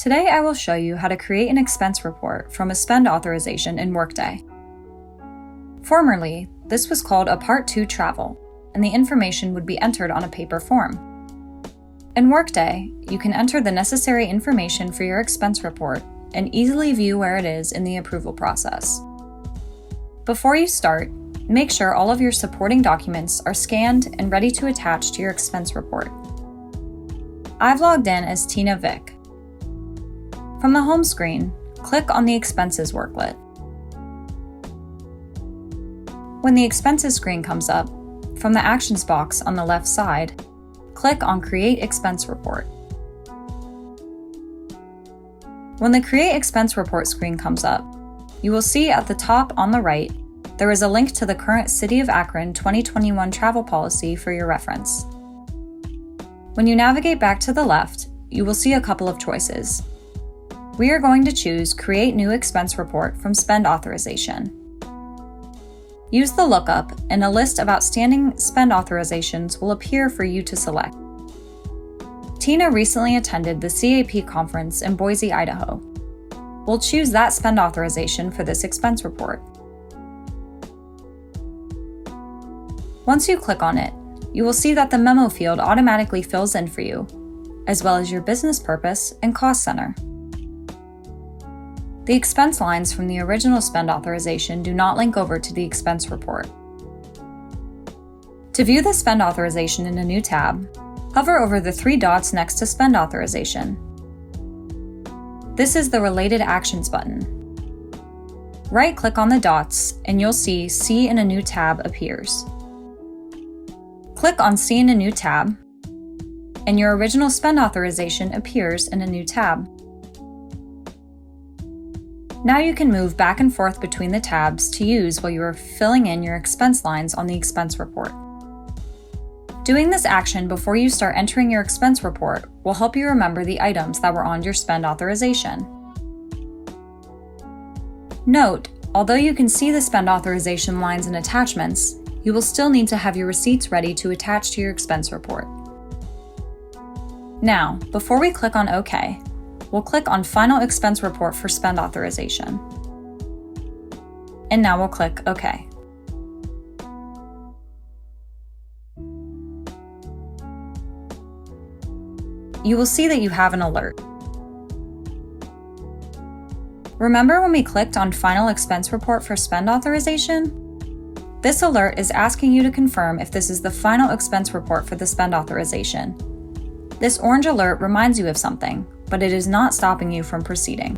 Today I will show you how to create an expense report from a spend authorization in Workday. Formerly, this was called a Part 2 travel, and the information would be entered on a paper form. In Workday, you can enter the necessary information for your expense report and easily view where it is in the approval process. Before you start, make sure all of your supporting documents are scanned and ready to attach to your expense report. I've logged in as Tina Vick. From the home screen, click on the Expenses worklet. When the Expenses screen comes up, from the Actions box on the left side, click on Create Expense Report. When the Create Expense Report screen comes up, you will see at the top on the right, there is a link to the current City of Akron 2021 travel policy for your reference. When you navigate back to the left, you will see a couple of choices. We are going to choose Create New Expense Report from Spend Authorization. Use the lookup and a list of outstanding spend authorizations will appear for you to select. Tina recently attended the CAP conference in Boise, Idaho. We'll choose that spend authorization for this expense report. Once you click on it, you will see that the memo field automatically fills in for you, as well as your business purpose and cost center. The expense lines from the original spend authorization do not link over to the expense report. To view the spend authorization in a new tab, hover over the three dots next to spend authorization. This is the Related Actions button. Right-click on the dots and you'll see See in a New tab appears. Click on See in a New tab, and your original spend authorization appears in a new tab. Now you can move back and forth between the tabs to use while you are filling in your expense lines on the expense report. Doing this action before you start entering your expense report will help you remember the items that were on your spend authorization. Note, although you can see the spend authorization lines and attachments, you will still need to have your receipts ready to attach to your expense report. Now, before we click on OK, we'll click on Final Expense Report for Spend Authorization. And now we'll click OK. You will see that you have an alert. Remember when we clicked on Final Expense Report for Spend Authorization? This alert is asking you to confirm if this is the final expense report for the spend authorization. This orange alert reminds you of something, but it is not stopping you from proceeding.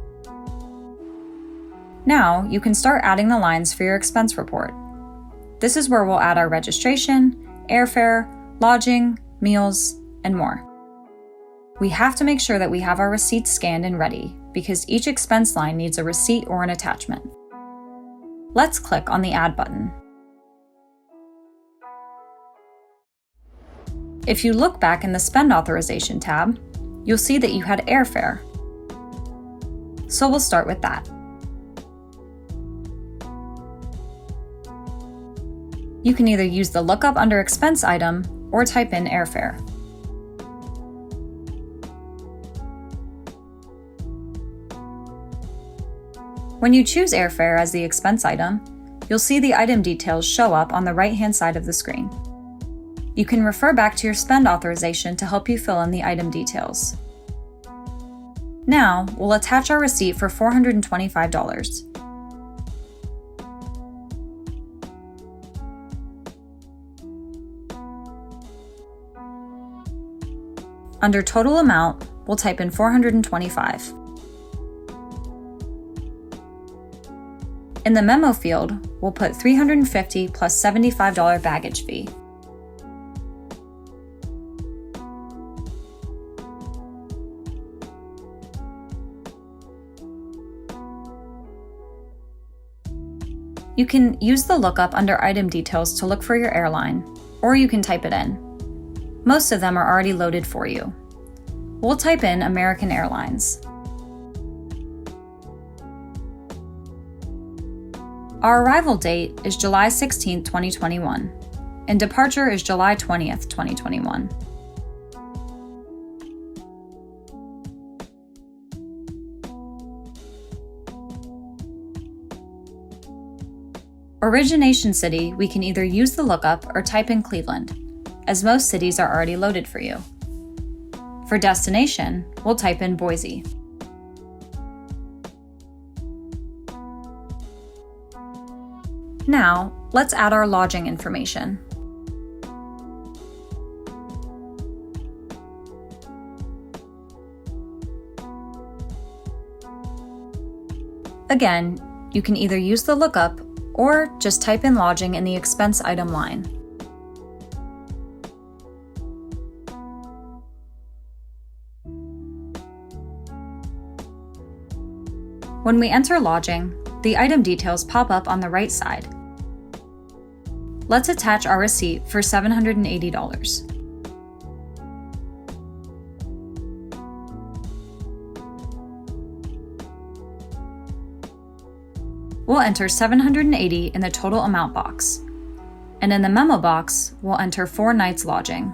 Now, you can start adding the lines for your expense report. This is where we'll add our registration, airfare, lodging, meals, and more. We have to make sure that we have our receipts scanned and ready, because each expense line needs a receipt or an attachment. Let's click on the Add button. If you look back in the Spend Authorization tab, you'll see that you had airfare. So we'll start with that. You can either use the lookup under expense item or type in airfare. When you choose airfare as the expense item, you'll see the item details show up on the right-hand side of the screen. You can refer back to your spend authorization to help you fill in the item details. Now, we'll attach our receipt for $425. Under total amount, we'll type in $425. In the memo field, we'll put $350 plus $75 baggage fee. You can use the lookup under item details to look for your airline, or you can type it in. Most of them are already loaded for you. We'll type in American Airlines. Our arrival date is July 16, 2021, and departure is July 20th, 2021. Origination city, we can either use the lookup or type in Cleveland, as most cities are already loaded for you. For destination, we'll type in Boise. Now, let's add our lodging information. Again, you can either use the lookup or just type in lodging in the expense item line. When we enter lodging, the item details pop up on the right side. Let's attach our receipt for $780. We'll enter $780 in the total amount box, and in the memo box, we'll enter 4 nights lodging.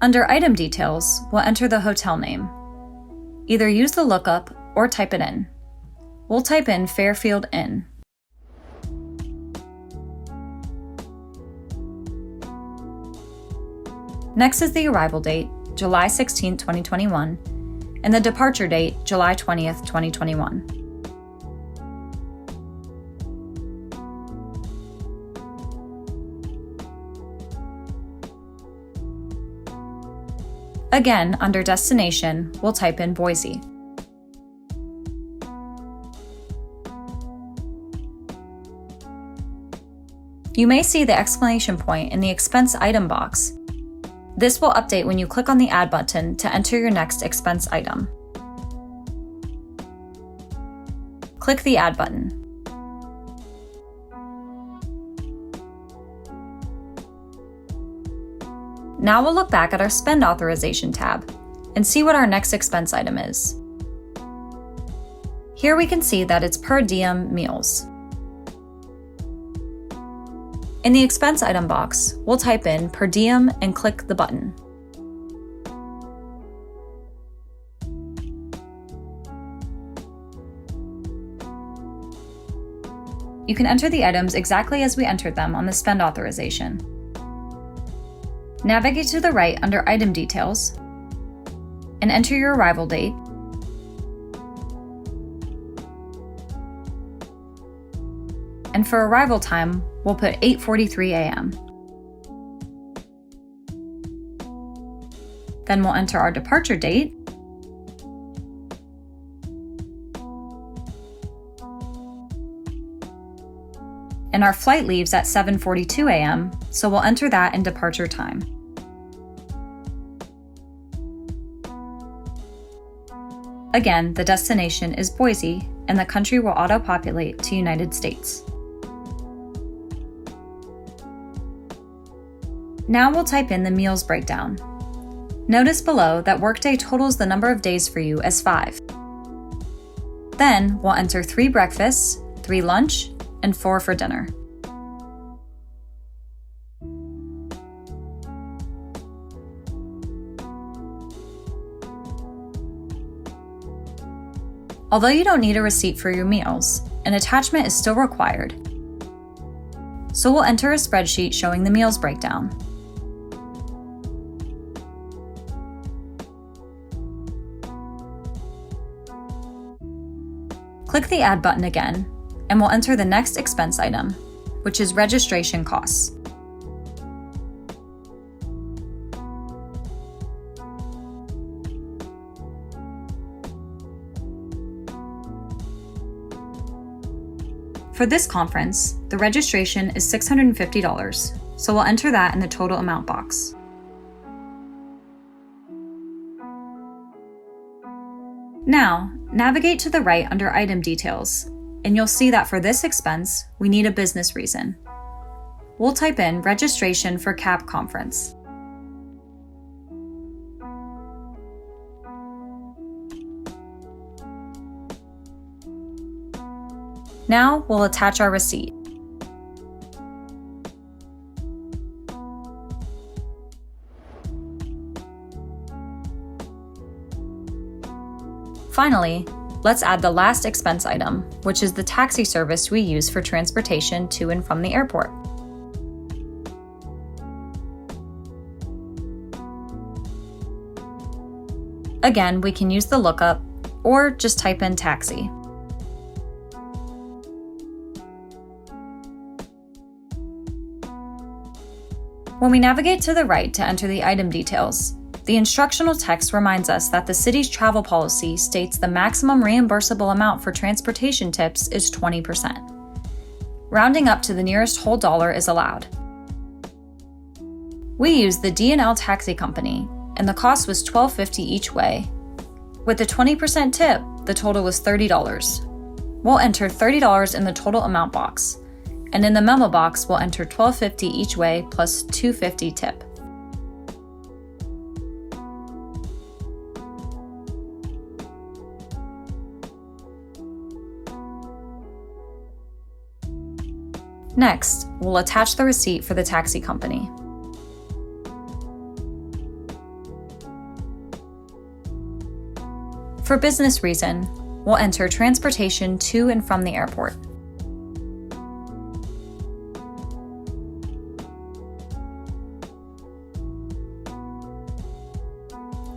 Under item details, we'll enter the hotel name. Either use the lookup or type it in. We'll type in Fairfield Inn. Next is the arrival date, July 16, 2021, and the departure date, July 20th, 2021. Again, under destination, we'll type in Boise. You may see the exclamation point in the expense item box. This will update when you click on the Add button to enter your next expense item. Click the Add button. Now we'll look back at our Spend Authorization tab and see what our next expense item is. Here we can see that it's per diem meals. In the expense item box, we'll type in per diem and click the button. You can enter the items exactly as we entered them on the Spend Authorization. Navigate to the right under Item Details and enter your arrival date, and for arrival time, we'll put 8:43 a.m. Then we'll enter our departure date, and our flight leaves at 7:42 a.m., so we'll enter that in departure time. Again, the destination is Boise, and the country will auto-populate to United States. Now we'll type in the meals breakdown. Notice below that workday totals the number of days for you as 5. Then we'll enter 3 breakfasts, 3 lunch, and 4 for dinner. Although you don't need a receipt for your meals, an attachment is still required. So we'll enter a spreadsheet showing the meals breakdown. Click the Add button again, and we'll enter the next expense item, which is registration costs. For this conference, the registration is $650, so we'll enter that in the total amount box. Now, navigate to the right under Item Details, and you'll see that for this expense, we need a business reason. We'll type in registration for CAP conference. Now we'll attach our receipt. Finally, let's add the last expense item, which is the taxi service we use for transportation to and from the airport. Again, we can use the lookup or just type in taxi. When we navigate to the right to enter the item details, the instructional text reminds us that the city's travel policy states the maximum reimbursable amount for transportation tips is 20%. Rounding up to the nearest whole dollar is allowed. We used the D&L Taxi Company, and the cost was $12.50 each way. With the 20% tip, the total was $30. We'll enter $30 in the total amount box, and in the memo box, we'll enter $12.50 each way plus $2.50 tip. Next, we'll attach the receipt for the taxi company. For business reason, we'll enter transportation to and from the airport.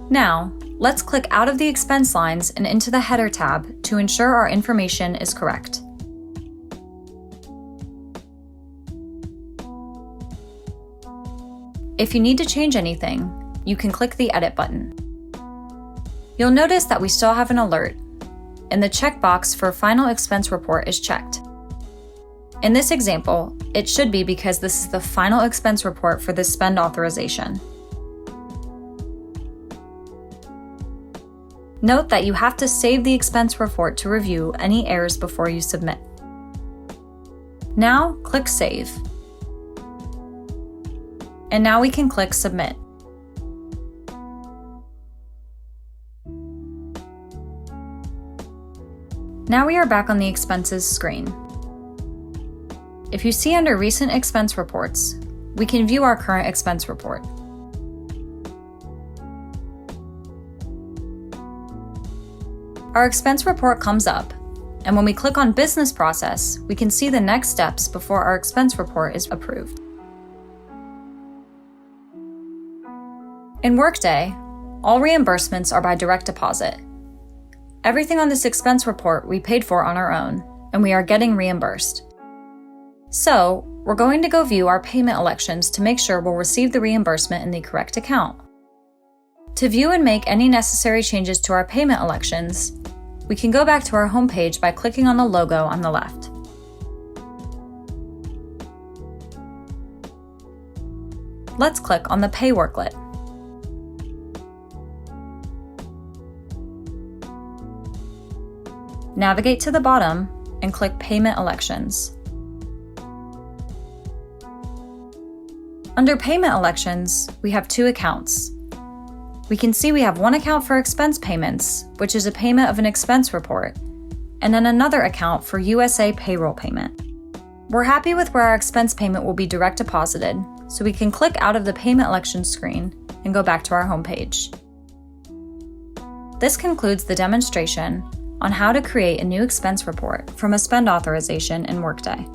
Now, let's click out of the expense lines and into the header tab to ensure our information is correct. If you need to change anything, you can click the Edit button. You'll notice that we still have an alert, and the checkbox for Final Expense Report is checked. In this example, it should be because this is the final expense report for this spend authorization. Note that you have to save the expense report to review any errors before you submit. Now, click Save. And now we can click Submit. Now we are back on the expenses screen. If you see under Recent Expense Reports, we can view our current expense report. Our expense report comes up, and when we click on Business Process, we can see the next steps before our expense report is approved. In Workday, all reimbursements are by direct deposit. Everything on this expense report we paid for on our own, and we are getting reimbursed. So, we're going to go view our payment elections to make sure we'll receive the reimbursement in the correct account. To view and make any necessary changes to our payment elections, we can go back to our home page by clicking on the logo on the left. Let's click on the Pay worklet. Navigate to the bottom and click Payment Elections. Under Payment Elections, we have two accounts. We can see we have one account for expense payments, which is a payment of an expense report, and then another account for USA payroll payment. We're happy with where our expense payment will be direct deposited, so we can click out of the Payment Elections screen and go back to our home page. This concludes the demonstration on how to create a new expense report from a spend authorization in Workday.